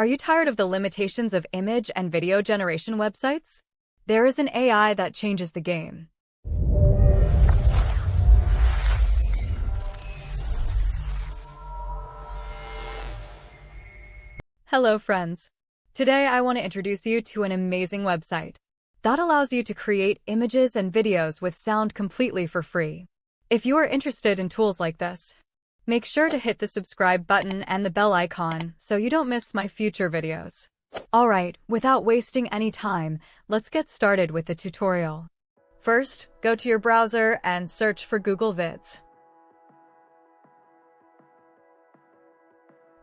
Are you tired of the limitations of image and video generation websites? There is an AI that changes the game. Hello, friends. Today I want to introduce you to an amazing website that allows you to create images and videos with sound completely for free. If you are interested in tools like this, make sure to hit the subscribe button and the bell icon so you don't miss my future videos. Alright, without wasting any time, let's get started with the tutorial. First, go to your browser and search for Google Vids.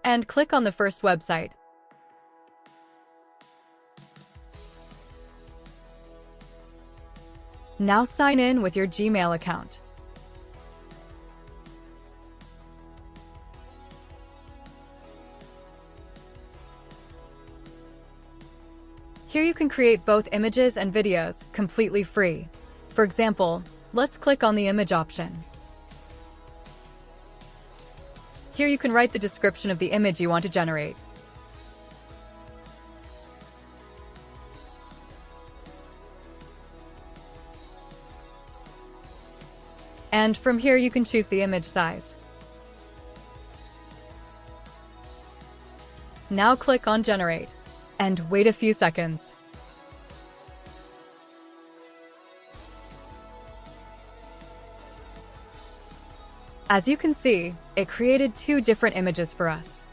And click on the first website. Now sign in with your Gmail account. Here you can create both images and videos completely free. For example, let's click on the image option. Here you can write the description of the image you want to generate. And from here you can choose the image size. Now click on Generate and wait a few seconds. As you can see, it created two different images for us.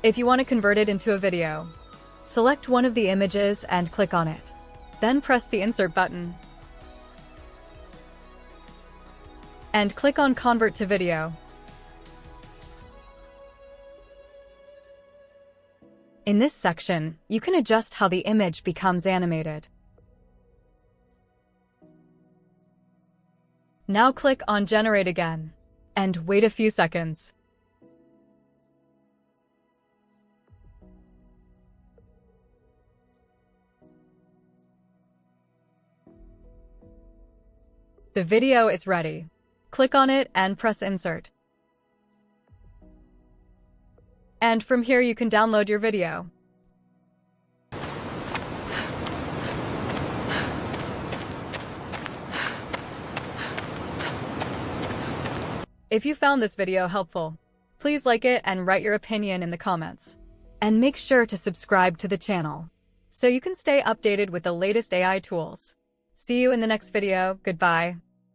If you want to convert it into a video, select one of the images and click on it. Then press the Insert button and click on Convert to Video. In this section, you can adjust how the image becomes animated. Now click on Generate again and wait a few seconds. The video is ready. Click on it and press Insert. And from here you can download your video. If you found this video helpful, please like it and write your opinion in the comments. And make sure to subscribe to the channel so you can stay updated with the latest AI tools. See you in the next video. Goodbye.